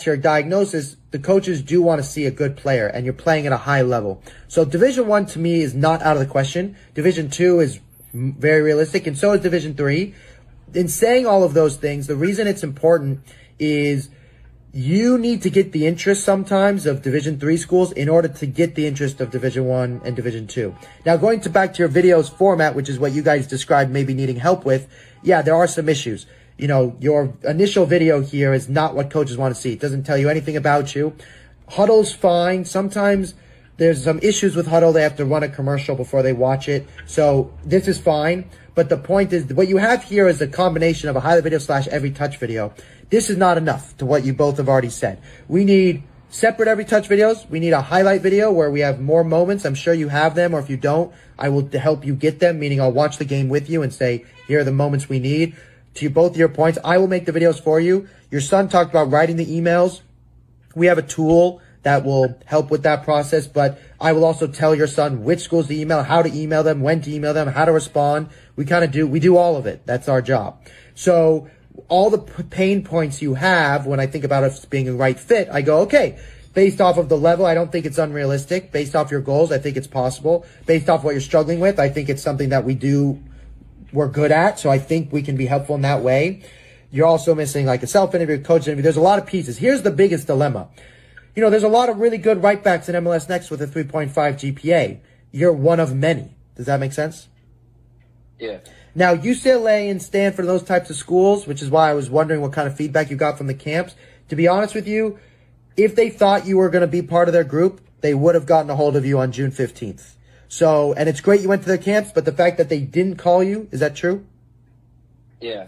to your diagnosis, the coaches do want to see a good player, and you're playing at a high level. So Division 1 to me is not out of the question. Division 2 is very realistic, and so is Division 3. In saying all of those things, the reason it's important is you need to get the interest sometimes of Division 3 schools in order to get the interest of Division 1 and Division 2. Now, going back to your videos format, which is what you guys described maybe needing help with, yeah, there are some issues. You know, your initial video here is not what coaches want to see. It doesn't tell you anything about you. Huddle's fine. Sometimes there's some issues with Huddle. They have to run a commercial before they watch it. So this is fine. But the point is, what you have here is a combination of a highlight video / every touch video. This is not enough to what you both have already said. We need separate every touch videos. We need a highlight video where we have more moments. I'm sure you have them, or if you don't, I will help you get them, meaning I'll watch the game with you and say, here are the moments we need. To both your points, I will make the videos for you. Your son talked about writing the emails. We have a tool that will help with that process, but I will also tell your son which schools to email, how to email them, when to email them, how to respond. We do all of it. That's our job. So all the pain points you have, when I think about it being a right fit, I go, okay, based off of the level, I don't think it's unrealistic. Based off your goals, I think it's possible. Based off what you're struggling with, I think it's something that we're good at. So I think we can be helpful in that way. You're also missing like a self-interview, coach interview. There's a lot of pieces. Here's the biggest dilemma. You know, there's a lot of really good right backs in MLS Next with a 3.5 GPA. You're one of many. Does that make sense? Yeah. Now, UCLA and Stanford, those types of schools, which is why I was wondering what kind of feedback you got from the camps. To be honest with you, if they thought you were going to be part of their group, they would have gotten a hold of you on June 15th. So, and it's great you went to their camps, but the fact that they didn't call you, is that true? Yeah.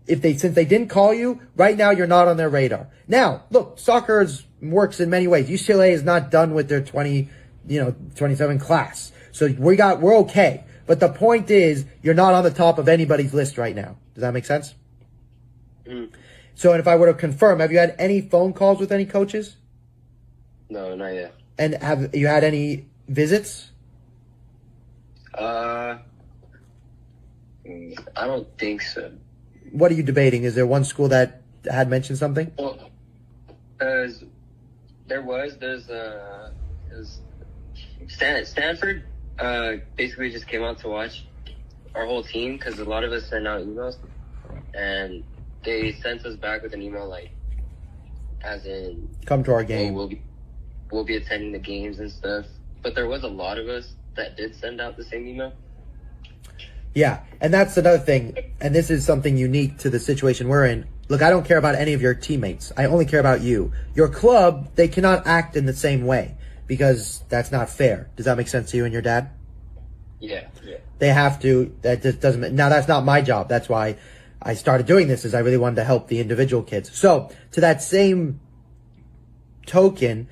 Since they didn't call you, right now you're not on their radar. Now, look, soccer works in many ways. UCLA is not done with their 27 class. So we're okay. But the point is, you're not on the top of anybody's list right now. Does that make sense? Mm. So, and if I were to confirm, have you had any phone calls with any coaches? No, not yet. And have you had any visits? I don't think so. What are you debating? Is there one school that had mentioned something? Well, there's Stanford basically just came out to watch our whole team because a lot of us send out emails, and they sent us back with an email like, as in, come to our game. Oh, we'll be attending the games and stuff. But there was a lot of us that did send out the same email. Yeah, and that's another thing, and this is something unique to the situation we're in. Look, I don't care about any of your teammates. I only care about you. Your club, they cannot act in the same way because that's not fair. Does that make sense to you and your dad? Yeah. They have to. That just doesn't. Now, that's not my job. That's why I started doing this, is I really wanted to help the individual kids. So, to that same token,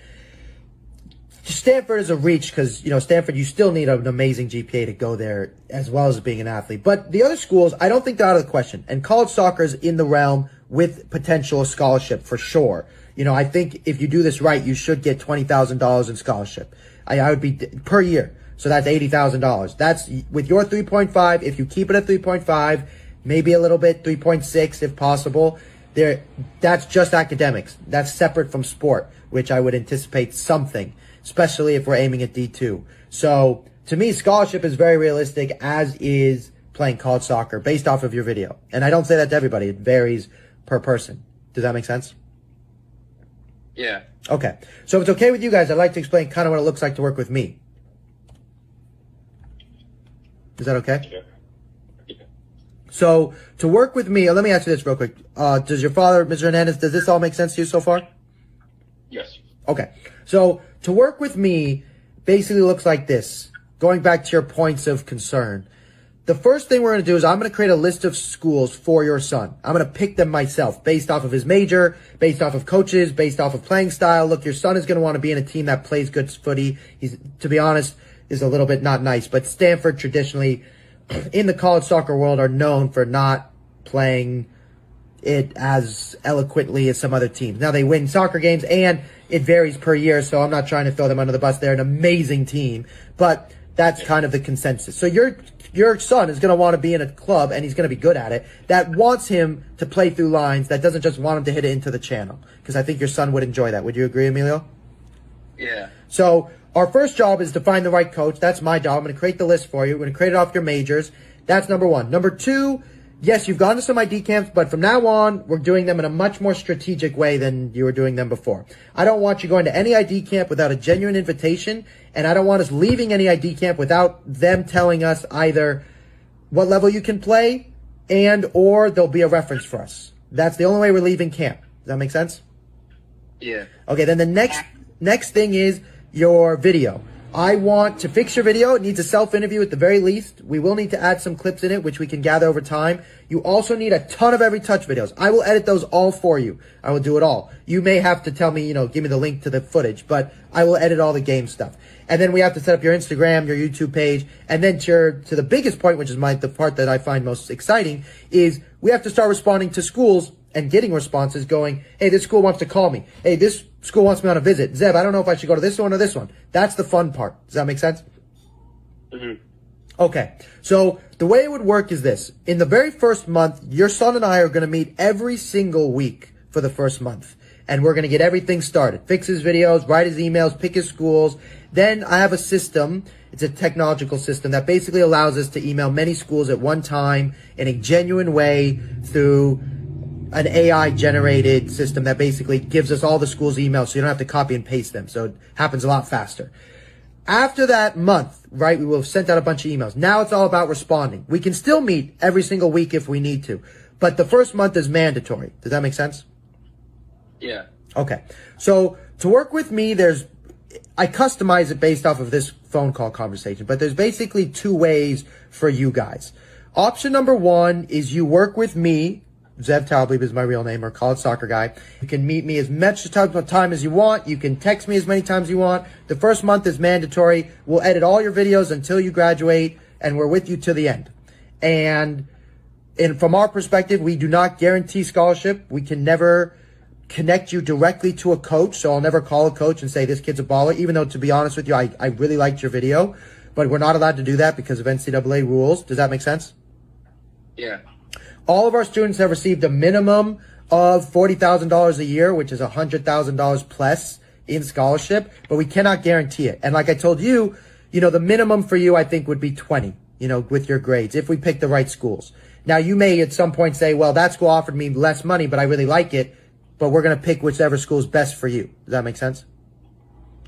Stanford is a reach because, Stanford, you still need an amazing GPA to go there as well as being an athlete. But the other schools, I don't think they're out of the question. And college soccer is in the realm with potential scholarship for sure. I think if you do this right, you should get $20,000 in scholarship. I would be per year. So that's $80,000. That's with your 3.5. If you keep it at 3.5, maybe a little bit, 3.6 if possible. That's just academics. That's separate from sport, which I would anticipate something, especially if we're aiming at D2. So to me, scholarship is very realistic, as is playing college soccer based off of your video. And I don't say that to everybody. It varies per person. Does that make sense? Yeah. Okay. So if it's okay with you guys, I'd like to explain kind of what it looks like to work with me. Is that okay? Yeah. So to work with me, let me ask you this real quick. Does your father, Mr. Hernandez, does this all make sense to you so far? Yes. Okay. So to work with me basically looks like this. Going back to your points of concern. The first thing we're going to do is I'm going to create a list of schools for your son. I'm going to pick them myself based off of his major, based off of coaches, based off of playing style. Look, your son is going to want to be in a team that plays good footy. He's, to be honest, is a little bit not nice. But Stanford traditionally in the college soccer world are known for not playing it as eloquently as some other teams. Now they win soccer games and it varies per year, so I'm not trying to throw them under the bus. They're an amazing team. But That's kind of the consensus. So your son is going to want to be in a club, and he's going to be good at it, that wants him to play through lines, that doesn't just want him to hit it into the channel. Because I think your son would enjoy that. Would you agree, Emilio? Yeah. So our first job is to find the right coach. That's my job. I'm going to create the list for you. We're going to create it off your majors. That's number one. Number two, yes, you've gone to some ID camps, but from now on, we're doing them in a much more strategic way than you were doing them before. I don't want you going to any ID camp without a genuine invitation, and I don't want us leaving any ID camp without them telling us either what level you can play and or there'll be a reference for us. That's the only way we're leaving camp. Does that make sense? Yeah. Okay, then the next thing is your video. I want to fix your video. It needs a self-interview at the very least. We will need to add some clips in it, which we can gather over time. You also need a ton of Every Touch videos. I will edit those all for you. I will do it all. You may have to tell me, give me the link to the footage, but I will edit all the game stuff. And then we have to set up your Instagram, your YouTube page, and then to the biggest point, which is the part that I find most exciting, is we have to start responding to schools and getting responses going, hey, this school wants to call me. Hey, this school wants me on a visit. Zeb, I don't know if I should go to this one or this one. That's the fun part. Does that make sense? Mm-hmm. Okay. So the way it would work is this. In the very first month, your son and I are going to meet every single week for the first month. And we're going to get everything started. Fix his videos, write his emails, pick his schools. Then I have a system. It's a technological system that basically allows us to email many schools at one time in a genuine way through an AI-generated system that basically gives us all the schools' emails so you don't have to copy and paste them. So it happens a lot faster. After that month, right, we will have sent out a bunch of emails. Now it's all about responding. We can still meet every single week if we need to, but the first month is mandatory. Does that make sense? Yeah. Okay. So to work with me, I customize it based off of this phone call conversation, but there's basically two ways for you guys. Option number one is you work with me. Zev Talbleib is my real name, or college soccer guy. You can meet me as much time as you want. You can text me as many times as you want. The first month is mandatory. We'll edit all your videos until you graduate, and we're with you to the end. And from our perspective, we do not guarantee scholarship. We can never connect you directly to a coach, so I'll never call a coach and say, this kid's a baller, even though, to be honest with you, I really liked your video. But we're not allowed to do that because of NCAA rules. Does that make sense? Yeah. All of our students have received a minimum of $40,000 a year, which is $100,000 plus in scholarship, but we cannot guarantee it. And like I told you, the minimum for you, I think, would be 20, with your grades, if we pick the right schools. Now, you may at some point say, well, that school offered me less money, but I really like it, but we're going to pick whichever school is best for you. Does that make sense?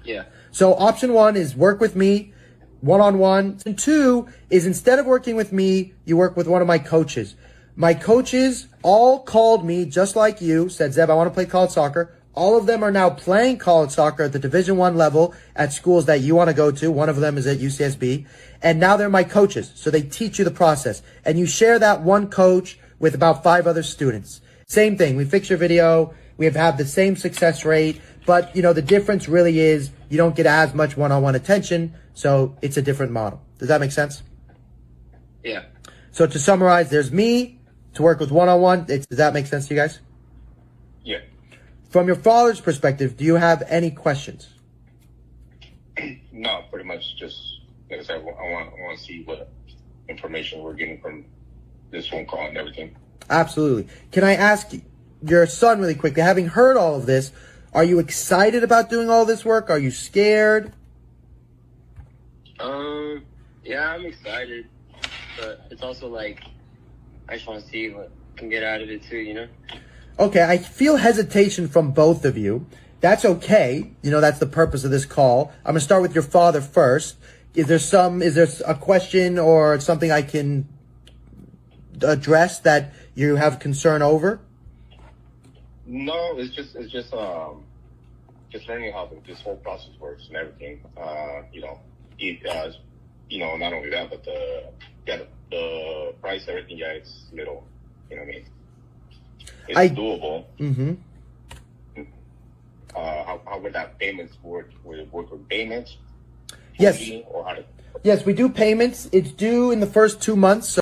Yeah. So option one is work with me one-on-one. And two is, instead of working with me, you work with one of my coaches. My coaches all called me, just like you, said, Zeb, I want to play college soccer. All of them are now playing college soccer at the Division I level at schools that you want to go to. One of them is at UCSB. And now they're my coaches. So they teach you the process. And you share that one coach with about 5 other students. Same thing. We fix your video. We have had the same success rate. But, the difference really is you don't get as much one-on-one attention. So it's a different model. Does that make sense? Yeah. So to summarize, there's me to work with one-on-one. Does that make sense to you guys? Yeah. From your father's perspective, do you have any questions? No, pretty much just, like I said, I want to see what information we're getting from this phone call and everything. Absolutely. Can I ask your son really quickly, having heard all of this, are you excited about doing all this work? Are you scared? Yeah, I'm excited, but it's also like, I just want to see what I can get out of it too, Okay, I feel hesitation from both of you. That's okay. That's the purpose of this call. I'm going to start with your father first. Is there a question or something I can address that you have concern over? No, it's just learning how this whole process works and everything. Not only that, but the price, everything. Yeah, it's little. You know what I mean? It's doable. Mm-hmm. How would that payments work? Would it work with payments? Yes. Or how? Yes, we do payments. It's due in the first 2 months. So